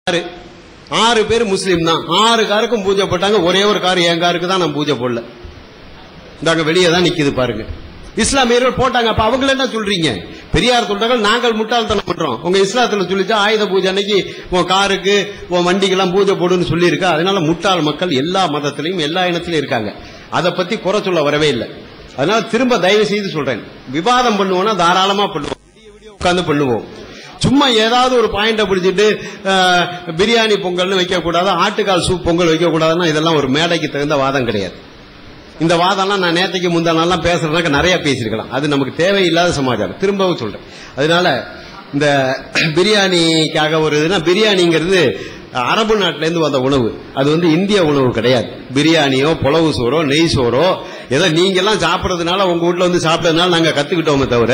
6 பேர் முஸ்லீம் தான். 6 காருக்கும் பூஜை போட்டாங்க. ஒரே ஒரு கார் என் காருக்கு தான் நான் பூஜை போடல. இந்தாங்க வெளியே தான் நிக்குது பாருங்க. இஸ்லாமியர்கள் போட்டாங்க. அப்ப அவங்கள என்ன சொல்றீங்க? பெரியார் சொல்றாங்க நாங்கள் முட்டாள்தனம் பண்றோம். உங்க இஸ்லாத்துல சொல்லிச்சா ஆயுத பூஜை அன்னைக்கு உன் காருக்கு உன் வண்டிக்கெல்லாம் பூஜை போடுன்னு சொல்லி இருக்கா. அதனால முட்டாள் மக்கள் எல்லா மதத்திலையும் எல்லா இனத்திலையும் இருக்காங்க. அதை பத்தி குறை சொல்ல வரவே இல்லை. அதனால திரும்ப தயவு செய்து சொல்றேன், விவாதம் பண்ணுவோம்னா தாராளமா பண்ணுவோம், உட்கார்ந்து பண்ணுவோம். சும்மா ஏதாவது ஒரு பாயிண்ட பிடிச்சிட்டு பிரியாணி பொங்கல்னு வைக்க கூடாது, ஆட்டுக்கால் சூப் பொங்கல் வைக்க கூடாதுன்னா இதெல்லாம் ஒரு மேடைக்கு தகுந்த வாதம் கிடையாது. இந்த வாதம்லாம் நான் நேற்றுக்கு முந்தா நாள்லாம் பேசுறதுனாக்க நிறைய பேசியிருக்கலாம். அது நமக்கு தேவையில்லாத சமாச்சாரம். திரும்பவும் சொல்றேன். அதனால இந்த பிரியாணிக்காக ஒரு இதுனா, பிரியாணிங்கிறது அரபு நாட்டில இருந்து வந்த உணவு. அது இந்திய உணவு கிடையாது. பிரியாணியோ புலவு சோறோ நெய் சோறோ ஏதோ நீங்க எல்லாம் சாப்பிடறதுனால உங்க வீட்டுல சாப்பிட்டதுனால நாங்க கத்துக்கிட்டோமே தவிர,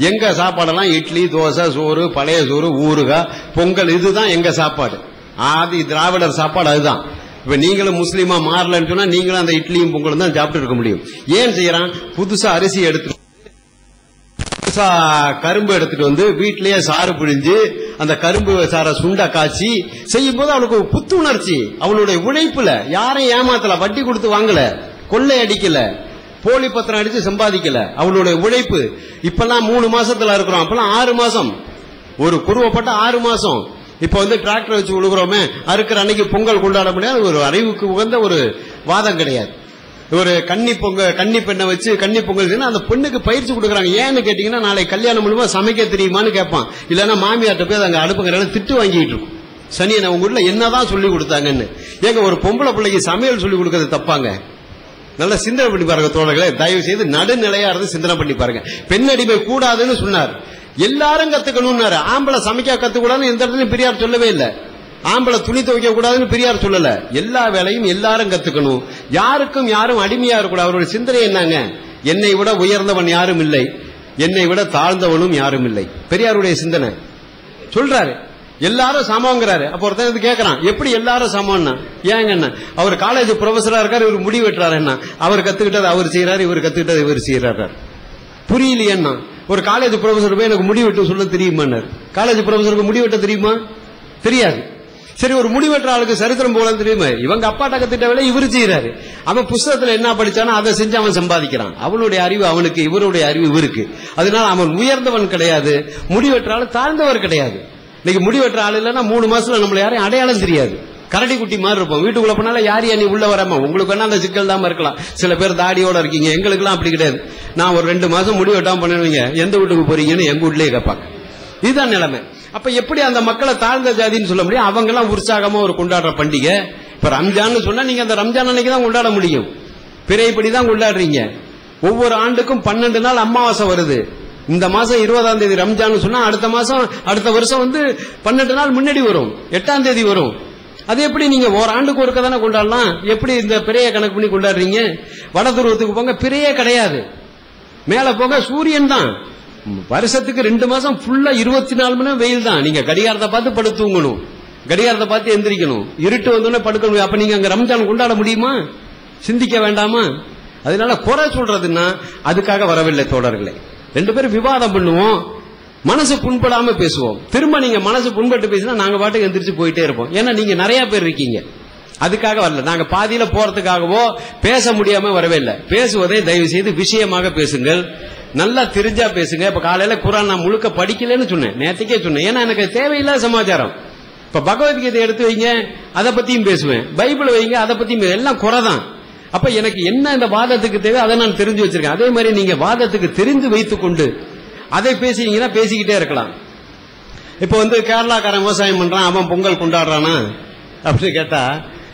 எங்க சாப்பாடெல்லாம் இட்லி தோசை சோறு பழைய சோறு ஊறுகாய் பொங்கல் இதுதான் எங்க சாப்பாடு. ஆதி திராவிடர் சாப்பாடு அதுதான். இப்ப நீங்களும் முஸ்லீமா மாறலன்னு சொன்னா நீங்களும் அந்த இட்லியும் பொங்கலும் தான் சாப்பிட்டு இருக்க முடியும். ஏன் செய்யறான்? புதுசா அரிசி எடுத்து கரும்பு எடுத்துட்டு வீட்டிலேயே சாறு பிழிஞ்சு அந்த கரும்பு சார சுண்ட காய்ச்சி செய்யும் போது அவனுக்கு புத்துணர்ச்சி. அவனுடைய உழைப்புல யாரையும் ஏமாத்தல, வட்டி கொடுத்து வாங்கல, கொள்ளை அடிக்கல, போலி பத்திரம் அடிச்சு சம்பாதிக்கல. அவனுடைய உழைப்பு. இப்பெல்லாம் 3 மாசத்துல இருக்கிறோம். அப்பெல்லாம் 6 மாசம். ஒரு குருவப்பட்ட 6 மாசம். இப்ப டிராக்டர் வச்சு உழுகுறோமே, அறுக்கிற அன்னைக்கு பொங்கல் கொண்டாட முடியாது. ஒரு அறிவுக்கு உகந்த ஒரு வாதம் கிடையாது. ஒரு கன்னி பெண்ணை வச்சு கன்னி பொங்கல் அந்த பெண்ணுக்கு பயிற்சி கொடுக்குறாங்க. ஏன்னு கேட்டீங்கன்னா, நாளை கல்யாணம் மூலமா சமைக்க தெரியுமான்னு கேட்பான். இல்லன்னா மாமியார்ட்ட போய் அங்க அடுப்புங்கிற திட்டு வாங்கிட்டு இருக்கும். சனியனை உங்க வீட்டுல என்னதான் சொல்லி கொடுத்தாங்கன்னு. ஏங்க ஒரு பொம்பளை பிள்ளைக்கு சமையல் சொல்லி கொடுக்கறது தப்பாங்க? நல்ல சிந்தனை பண்ணி பாருங்க தோழர்களே. தயவு செய்து நடுநிலையா இருந்து சிந்தனை பண்ணி பாருங்க. பெண்ணடிமை கூடாதுன்னு சொன்னார், எல்லாரும் கத்துக்கணும்னாரு. ஆம்பளை சமைக்க கத்துக்கூடாதுன்னு எந்த இடத்துலயும் பெரியார் சொல்லவே இல்லை. ஆம்பளை துணி துவைக்க கூடாதுன்னு பெரியார் சொல்லல. எல்லா வேலையும் எல்லாரும் கத்துக்கணும். யாருக்கும் யாரும் அடிமையா இருக்கக்கூடாது. அவருடைய சிந்தனை என்னங்க? என்னை விட உயர்ந்தவன் யாரும் இல்லை, என்னை விட தாழ்ந்தவனும் யாரும் இல்லை. பெரியாருடைய சிந்தனை சொல்றாரு. எல்லாரும் சமங்கிறாரு. அப்ப ஒருத்தர் கேட்கறான், எப்படி எல்லாரும் சமம்னா? ஏங்க என்ன அவர் காலேஜ் ப்ரொஃபஸரா இருக்காரு, இவர் முடி வெட்டுறாரு, என்ன அவர் கத்துக்கிட்டது அவர் செய்யறாரு, இவர் கத்துக்கிட்டது இவர் செய்யறாரு. புரியலையேன்னா ஒரு காலேஜ் ப்ரொஃபஸர் போய் எனக்கு முடி வெட்டு சொல்ல தெரியுமா? காலேஜ் ப்ரொஃபஸருக்கு முடி வெட்ட தெரியுமா? தெரியாது. சரி, ஒரு முடிவெற்ற ஆளுக்கு சரித்திரம் போல தெரியுமா? இவங்க அப்பாட்ட கத்துட்ட வேலை இவரு செய்யறாரு. அவன் புஸ்தகத்துல என்ன படிச்சானோ அதை செஞ்சு அவன் சம்பாதிக்கிறான். அவனுடைய அறிவு அவனுக்கு, இவருடைய அறிவு இவருக்கு. அதனால அவன் உயர்ந்தவன் கிடையாது, முடிவெற்ற ஆளு தாழ்ந்தவர் கிடையாது. இன்னைக்கு முடிவெற்ற ஆள் இல்லைன்னா 3 மாசத்துல நம்மள யாரையும் அடையாளம் தெரியாது. கரடி குட்டி மாதிரி இருப்போம். வீட்டுக்குள்ள போனால யாரையா நீ உள்ள வராம, உங்களுக்கு வேணா அந்த சிக்கல் தான் இருக்கலாம். சில பேர் தாடியோட இருக்கீங்க, எங்களுக்கு எல்லாம் அப்படி கிடையாது. நான் ஒரு 2 மாசம் முடி வெட்டாம பண்ணுவீங்க, எந்த வீட்டுக்கு போறீங்கன்னு எங்க வீட்லயே கேட்பாங்க. இதுதான் நிலைமை. அப்ப எப்படி அந்த மக்களை தாழ்ந்த ஜாதின்னு சொல்ல முடியும்? அவங்க எல்லாம் உற்சாகமா ஒரு கொண்டாடுற பண்டிகை. இப்ப ரம்ஜான்னு சொன்னா நீங்க அந்த ரம்ஜான் அன்னைக்கு தான் கொண்டாட முடியும். பிறைப்படிதான் கொண்டாடுறீங்க. ஒவ்வொரு ஆண்டுக்கும் 12 நாள் அமாவாசை வருது. இந்த மாசம் 20ஆம் தேதி ரம்ஜான் சொன்னா அடுத்த வருஷம் 12 நாள் முன்னாடி வரும், 8ஆம் தேதி வரும். அது எப்படி நீங்க ஆண்டுக்கு ஒருக்க தானே கொண்டாடலாம்? எப்படி இந்த பிறைய கணக்கு பண்ணி கொண்டாடுறீங்க? வட துருவத்துக்கு போங்க, பிறையே கிடையாது. மேல போங்க சூரியன் தான். வருஷத்துக்கு 2 மாசம் ஃபுல்லா 24 மணி நேரம் வெயில் தான். நீங்க கடிகாரத்தை பார்த்து படுத்து தூங்கணும், கடிகாரத்தை பார்த்து எந்திரிக்கணும், இருட்டு வந்தோடனே படுக்கணும். அப்ப நீங்க அங்க ரம்ஜான் கொண்டாட முடியுமா? சிந்திக்க வேண்டாமா? அதனால குறை சொல்றதுன்னா அதுக்காக வரவில்லை தோழர்களே. 2 பேரும் விவாதம் பண்ணுவோம், மனசு புண்படாம பேசுவோம். திரும்ப நீங்க மனசு புண்பட்டு பேசினா நாங்க பாட்டுக்கு எந்திரிச்சு போயிட்டே இருப்போம். ஏன்னா நீங்க நிறைய பேர் இருக்கீங்க, அதுக்காக வரல. நாங்க பாதியில போறதுக்காகவோ பேச முடியாம வரவே இல்லை. பேசுவதை தயவு செய்து விஷயமாக பேசுங்கள், நல்லா தெரிஞ்சா பேசுங்க. இப்ப காலையில குரான் நான் முழுக்க படிக்கலன்னு சொன்னேன், நேற்றுக்கே சொன்னேன். ஏன்னா எனக்கு தேவையில்லாத சமாச்சாரம். இப்ப பகவத்கீதை எடுத்து வைங்க, அதை பத்தியும் பேசுவேன். பைபிள் வைங்க, அதை பத்தியும் எல்லாம் குறைதான். அப்ப எனக்கு என்ன இந்த வாதத்துக்கு தேவை அதை நான் தெரிஞ்சு வச்சிருக்கேன். அதே மாதிரி நீங்க வாதத்துக்கு தெரிந்து வைத்துக் கொண்டு அதை பேசினீங்கன்னா பேசிக்கிட்டே இருக்கலாம். இப்ப கேரளாக்காரன் விவசாயம் பண்றான், அவன் பொங்கல் கொண்டாடுறானா அப்படின்னு கேட்டா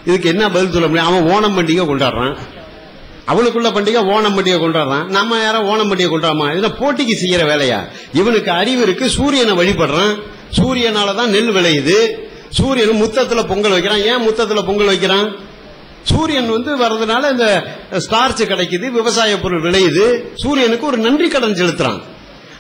இதுக்கு என்ன பதில் சொல்ல முடியும்? அவன் ஓணம் பண்டிகை கொண்டாடுறான், அவனுக்குள்ள பண்டிகை ஓணம் பண்டிகை கொண்டாடுறான். நம்ம யாரும் ஓணம் பண்டிகை கொண்டாடுறோமா? இதெல்லாம் போட்டிக்கு செய்யற வேலையா? இவனுக்கு அறிவு இருக்கு, சூரியனை வழிபடுறான், சூரியனாலதான் நெல் விளையுது. சூரியன் முத்தத்துல பொங்கல் வைக்கிறான். ஏன் முத்தத்துல பொங்கல் வைக்கிறான்? சூரியன் வர்றதுனால இந்த ஸ்டார்ச் கிடைக்குது, விவசாய பொருள் விளையுது. சூரியனுக்கு ஒரு நன்றி கடன் செலுத்துறான்.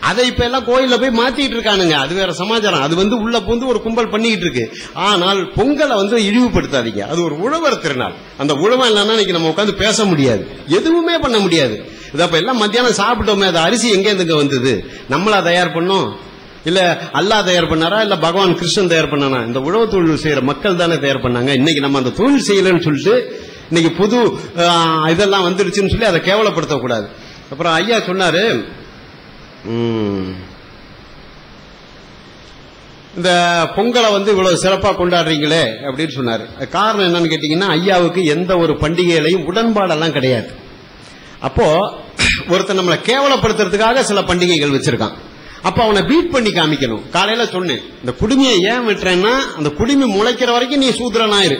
அதை இப்ப எல்லாம் கோயில போய் மாத்திட்டு இருக்கானுங்க. அது வேற சமாச்சாரம். அது உள்ள புந்து ஒரு கும்பல் பண்ணிக்கிட்டு இருக்கு. ஆனால் பொங்கலை இழிவுபடுத்தாதீங்க. அது ஒரு உழவர் திருநாள். அந்த உழவன் இல்லைன்னா இன்னைக்கு நம்ம உட்காந்து பேச முடியாது, எதுவுமே பண்ண முடியாது. இதப்ப எல்லாம் மத்தியானம் சாப்பிட்டோமே, அது அரிசி எங்க வந்தது? நம்மளா தயார் பண்ணோம்? இல்ல அல்லாஹ் தயார் பண்ணாரா, இல்ல பகவான் கிருஷ்ணன் தயார் பண்ணானா? இந்த உழவு தொழில் செய்யற மக்கள் தானே தயார் பண்ணாங்க. இன்னைக்கு நம்ம அந்த தொழில் செய்யலன்னு சொல்லிட்டு இன்னைக்கு புது இதெல்லாம் வந்துருச்சுன்னு சொல்லி அதை கேவலப்படுத்தக்கூடாது. அப்புறம் ஐயா சொன்னாரு, இந்த பொங்கலை இவ்வளவு சிறப்பா கொண்டாடுறீங்களே அப்படின்னு சொன்னாரு. காரணம் என்னன்னு கேட்டீங்கன்னா, ஐயாவுக்கு எந்த ஒரு பண்டிகைகளையும் உடன்பாடெல்லாம் கிடையாது. அப்போ ஒருத்தர் நம்மளை கேவலப்படுத்துறதுக்காக சில பண்டிகைகள் வச்சிருக்கான். அப்ப அவனை பீட் பண்ணி காமிக்கணும். காலையில சொன்னேன், இந்த குடுமியை ஏன் விட்டுறேன்னா, அந்த குடுமி முளைக்கிற வரைக்கும் நீ சூத்திரனாயிரு.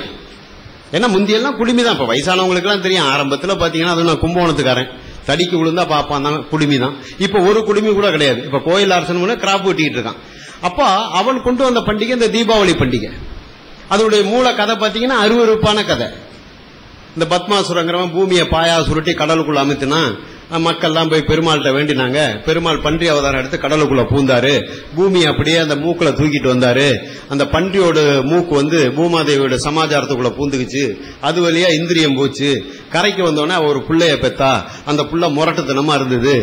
ஏன்னா முந்தியெல்லாம் குடுமி தான். இப்ப வயசானவங்களுக்கு எல்லாம் தெரியும். ஆரம்பத்துல பாத்தீங்கன்னா அது நான் கும்பகோணத்துக்காரன், தடிக்கு விழுந்தா பாப்பான் தான், குடுமி தான். இப்ப ஒரு குடுமி கூட கிடையாது. இப்ப கோயில் அரசன் கிராப் வெட்டிட்டு இருக்கான். அப்ப அவன் கொண்டு வந்த பண்டிகை இந்த தீபாவளி பண்டிகை. அதோடைய மூல கதை பாத்தீங்கன்னா அருவருப்பான கதை. இந்த பத்மாசுரங்கிறவன் பூமியை பாயா சுருட்டி கடலுக்குள்ள அமைத்துனா மக்கள்லாம் போய் பெருமாள்கிட்ட வேண்டினாங்க. பெருமாள் பன்றி அவதாரம் எடுத்து கடலுக்குள்ள பூந்தாரு. பூமி அப்படியே அந்த மூக்குல தூக்கிட்டு வந்தாரு. அந்த பன்றியோட மூக்கு பூமாதேவியோட சமாச்சாரத்துக்குள்ள பூந்துக்குச்சு. அது வழியா இந்திரியம் போச்சு. கரைக்கு வந்தோடனே ஒரு புள்ளைய பெத்தா. அந்த புள்ள முரட்டுத்தனமா இருந்தது.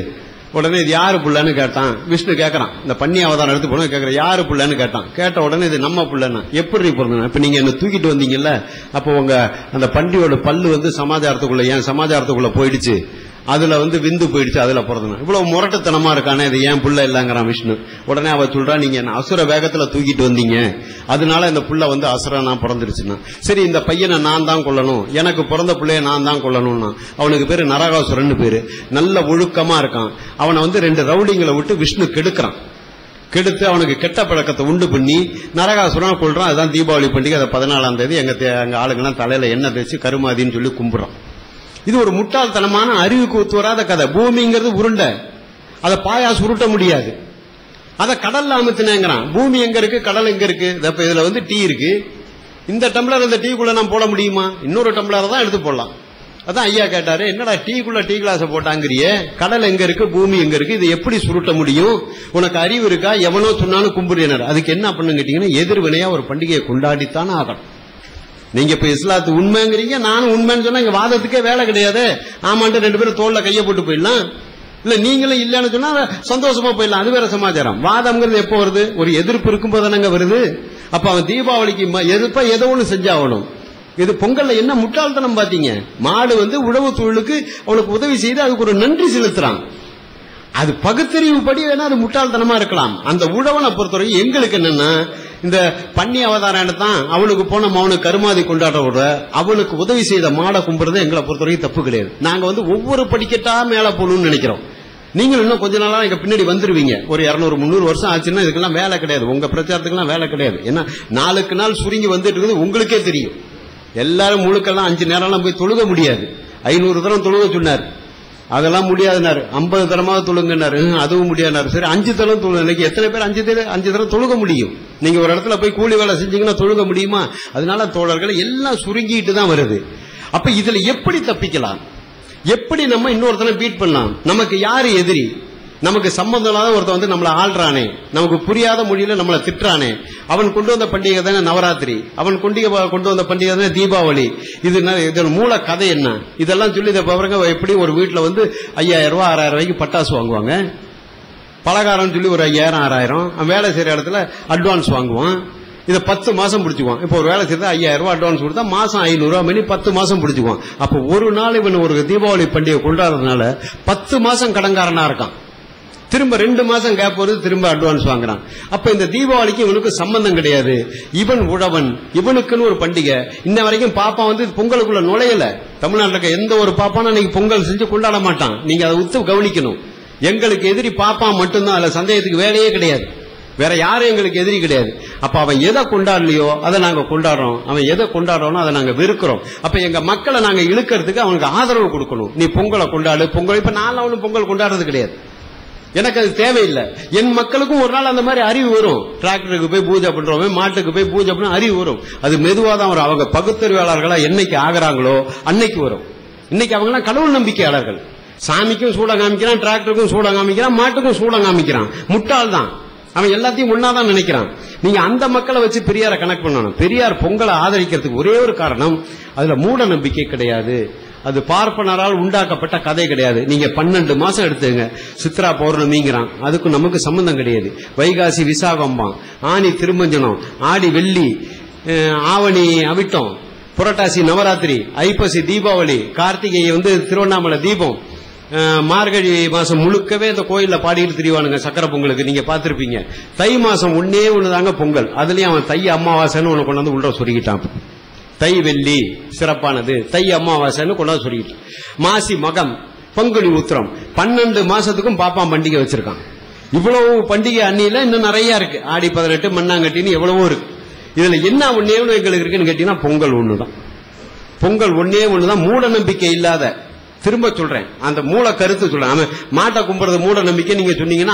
உடனே இது யாரு புள்ளன்னு கேட்டான். விஷ்ணு கேட்கறான், இந்த பன்னி அவதாரம் எடுத்து போன கேட்கற யாரு புள்ளன்னு கேட்டான். கேட்ட உடனே இது நம்ம புள்ளன்னா. எப்படி பிறந்த? இப்ப நீங்க என்ன தூக்கிட்டு வந்தீங்கல்ல, அப்போ உங்க அந்த பன்றியோட பல்லு சமாச்சாரத்துக்குள்ள, ஏன் சமாச்சாரத்துக்குள்ள போயிடுச்சு, அதுல விந்து போயிடுச்சு, அதுல பிறந்தன. இவ்வளவு முரட்டுத்தனமா இருக்கானே, இது ஏன் புள்ள இல்லங்கிறான் விஷ்ணு. உடனே அவ சொல்றா, நீங்க என்ன அசுர வேகத்துல தூக்கிட்டு வந்தீங்க, அதனால இந்த புள்ள அசுரனா பிறந்துருச்சுன்னா. சரி, இந்த பையனை நான் தான் கொல்லணும், எனக்கு பிறந்த பிள்ளைய நான் தான் கொல்லணும்னா. அவனுக்கு பேரு நரகாசுரன் பேரு. நல்ல ஒழுக்கமா இருக்கான். அவனை 2 ரவுடிங்களை விட்டு விஷ்ணு கெடுக்கிறான். கெடுத்து அவனுக்கு கெட்ட பழக்கத்தை உண்டு பண்ணி நரகாசுரனா கொள்றான். அதுதான் தீபாவளி பண்டிகை. அதை 14ஆம் தேதி எங்க ஆளுங்கெல்லாம் தலையில எண்ணெய் தேய்ச்சி கருமாதின்னு சொல்லி கும்பிடுறான். இது ஒரு முட்டாள்தனமான அறிவுக்கு ஒத்து வராத கதை. பூமிங்கிறது உருண்டை, அதை பாயா சுருட்ட முடியாது. அதை கடல்ல அமுத்தினேங்கிறான். பூமி எங்க இருக்கு, கடல் எங்க இருக்கு? இதுல டீ இருக்கு. இந்த டம்ளர் இந்த டீக்குள்ள நான் போட முடியுமா? இன்னொரு டம்ளர் தான் எடுத்து போடலாம். அதான் ஐயா கேட்டாரு, என்னடா டீக்குள்ள டீ கிளாஸ் போட்டாங்கிறியே, கடல் எங்க இருக்கு, பூமி எங்க இருக்கு, இது எப்படி சுருட்ட முடியும்? உனக்கு அறிவு இருக்கா? எவனோ சொன்னாலும் கும்பிடுறாரு. அதுக்கு என்ன பண்ணு கேட்டீங்கன்னா, எதிர்வினையா ஒரு பண்டிகையை கொண்டாடித்தானே ஆகணும். நீங்க இப்ப இஸ்லாத்து உண்மைங்கிறீங்க, நானும் உண்மைன்னு சொன்னா இங்க வாதத்துக்கே வேலை கிடையாது. ஆமான்ட்டு 2 பேரும் தோல்ல கைய போட்டு போயிடலாம். இல்ல நீங்களும் இல்லன்னு சொன்னா சந்தோஷமா போயிடலாம். அது வேற சமாச்சாரம். வாதம்ங்கிறது எப்போ வருது? ஒரு எதிர்ப்பு இருக்கும்போது தானங்க வருது. அப்ப அவன் தீபாவளிக்கு எதிர்ப்பா ஏதோ ஒண்ணு செஞ்சாகணும். இது பொங்கல்ல என்ன முட்டாள்தனம் பாத்தீங்க? மாடு உழவு தொழிலுக்கு அவனுக்கு உதவி செய்து அதுக்கு ஒரு நன்றி செலுத்துறான். அது பகுத்தறிவு படி வேணா அது முட்டாள்தனமா இருக்கலாம். அந்த உழவனை பொறுத்தவரை எங்களுக்கு என்னன்னா, இந்த பன்னி அவதாரம் தான் அவனுக்கு போன அவனுக்கு கருமாதி கொண்டாட விட அவனுக்கு உதவி செய்த மாடை கும்புறது எங்களை பொறுத்தவரைக்கும் தப்பு கிடையாது. நாங்க ஒவ்வொரு படிக்கட்டா மேல போகணும்னு நினைக்கிறோம். நீங்களும் இன்னும் கொஞ்ச நாளா எங்க பின்னாடி வந்துருவீங்க. ஒரு 200-300 வருஷம் ஆச்சுன்னா இதுக்கெல்லாம் வேலை கிடையாது. உங்க பிரச்சாரத்துக்கெல்லாம் வேலை கிடையாது. ஏன்னா நாளுக்கு நாள் சுருங்கி வந்துட்டு இருக்குது. உங்களுக்கே தெரியும். எல்லாரும் முழுக்கெல்லாம் 5 நேரம் போய் தொழுக முடியாது. 500 தரம் தொழுக சொன்னார். அதெல்லாம் முடியாதுனாரு. 50 தரமாக தொழுங்கன்னாரு. அதுவும் முடியாதுனாரு. சரி 5 தரம் தொழுங்க. இன்னைக்கு எத்தனை பேர் 5 தரம் தொழுக முடியும்? நீங்க ஒரு இடத்துல போய் கூலி வேலை செஞ்சீங்கன்னா தொழுக முடியுமா? அதனால தோழர்கள் எல்லாம் சுருங்கிட்டு தான் வருது. அப்ப இதுல எப்படி தப்பிக்கலாம்? எப்படி நம்ம இன்னொருத்தனை பீட் பண்ணலாம்? நமக்கு யாரு எதிரி? நமக்கு சம்பந்தம் இல்லாத ஒருத்தன் நம்மளை ஆள்றானே, நமக்கு புரியாத மொழியில நம்மளை திட்டுறானே, அவன் கொண்டு வந்த பண்டிகை தானே நவராத்திரி, அவன் கொண்டு வந்த பண்டிகை தானே தீபாவளி. இது மூல கதை என்ன? இதெல்லாம் சொல்லி இதை பாருங்க. எப்படி ஒரு வீட்டுல 5000 ரூபாய் 6000 ரூபாய்க்கு பட்டாசு வாங்குவாங்க. பலகாரம் சொல்லி ஒரு 5000 6000. வேலை செய்யற இடத்துல அட்வான்ஸ் வாங்குவான். இதை 10 மாசம் பிடிச்சுக்குவான். இப்ப ஒரு வேலை செய்த 5000 ரூபாய் அட்வான்ஸ் கொடுத்தா மாசம் 500 ரூபாய் மணி 10 மாசம் பிடிச்சுக்குவான். அப்ப ஒரு நாள் இவன் ஒரு தீபாவளி பண்டிகை கொண்டாடுறதுனால 10 மாசம் கடன்காரனா இருக்கான். திரும்ப 2 மாசம் கேப் வருது, திரும்ப அட்வான்ஸ் வாங்குறான். அப்ப இந்த தீபாவளிக்கு இவனுக்கு சம்பந்தம் கிடையாது. இவன் உழவன், இவனுக்குன்னு ஒரு பண்டிகை. இன்ன வரைக்கும் பாப்பா பொங்கலுக்குள்ள நுழையல. தமிழ்நாட்டில் இருக்க எந்த ஒரு பாப்பானும் இன்னைக்கு பொங்கல் செஞ்சு கொண்டாட மாட்டான். நீங்க அதை உத்து கவனிக்கணும். எங்களுக்கு எதிரி பாப்பா மட்டும்தான். அதுல சந்தேகத்துக்கு வேலையே கிடையாது. வேற யாரும் எங்களுக்கு எதிரி கிடையாது. அப்ப அவன் எதை கொண்டாடலையோ அதை நாங்க கொண்டாடுறோம். அவன் எதை கொண்டாடுறோம் அதை நாங்க வெறுக்கிறோம். அப்ப எங்க மக்களை நாங்க இழுக்கிறதுக்கு அவனுக்கு ஆதரவு கொடுக்கணும். நீ பொங்கலை கொண்டாடு, பொங்கல். இப்ப நான் அவனும் பொங்கல் கொண்டாடுறது கிடையாது. எனக்கு அது தேவையில்லை. என் மக்களுக்கும் ஒரு நாள் அந்த மாதிரி அறிவு வரும். டிராக்டருக்கு போய் பூஜை பண்றோம், மாட்டுக்கு போய் பூஜை பண்ண அறிவு வரும். அது மெதுவா தான் வரும். அவங்க பகுத்தறிவாளர்களா என்னைக்கு ஆகிறாங்களோ அன்னைக்கு வரும். இன்னைக்கு அவங்க கடவுள் நம்பிக்கையாளர்கள். சாமிக்கும் சூடம் காமிக்கிறான், டிராக்டருக்கும் சூடம் காமிக்கிறான், மாட்டுக்கும் சூடம் காமிக்கிறான். முட்டாள் தான் அவன். எல்லாத்தையும் ஒன்னாதான் நினைக்கிறான். நீங்க அந்த மக்களை வச்சு பெரியார கனெக்ட் பண்ணணும். பெரியார் பொங்கலை ஆதரிக்கிறதுக்கு ஒரே ஒரு காரணம், அதுல மூட நம்பிக்கை கிடையாது. அது பார்ப்பனரால் உண்டாக்கப்பட்ட கதை கிடையாது. நீங்க 12 மாசம் எடுத்துங்க. சித்ரா பௌர்ணமிங்கிறான், அதுக்கு நமக்கு சம்பந்தம் கிடையாது. வைகாசி விசாகம்பான், ஆனி திருமஞ்சனம், ஆடி வெள்ளி, ஆவணி அவிட்டம், புரட்டாசி நவராத்திரி, ஐப்பசி தீபாவளி, கார்த்திகை திருவண்ணாமலை தீபம், மார்கழி மாசம் முழுக்கவே இந்த கோயில்ல பாடிட்டு திரிவானுங்க சக்கரை பொங்கலுக்கு. நீங்க பாத்திருப்பீங்க. தை மாசம் ஒன்னே ஒண்ணுதாங்க பொங்கல். அதுலயும் அவன் தை அமாவாசைன்னு ஒண்ணு கொண்டாந்து உள்ள சொருகிட்டான். தை வெள்ளி சிறப்பானது, தை அமாவாசைன்னு கொண்டாந்து சொருகிட்டான். மாசி மகம், பங்குனி உத்திரம், 12 மாசத்துக்கும் பாப்பான் பண்டிகை வச்சிருக்கான். இவ்வளவு பண்டிகை அன்னியில இன்னும் நிறைய இருக்கு. ஆடி 18, மண்ணாங்கட்டின்னு எவ்வளவோ இருக்கு. இதுல என்ன ஒன்னே ஒண்ணு எங்களுக்கு இருக்குன்னு கேட்டீங்கன்னா பொங்கல் ஒண்ணுதான். பொங்கல் ஒன்னே ஒண்ணுதான். மூட நம்பிக்கை இல்லாத, திரும்ப சொல்றேன், அந்த மூல கருத்து சொல்றேன். மாட்டை கும்புறது மூட நம்பிக்கை நீங்க சொன்னீங்கன்னா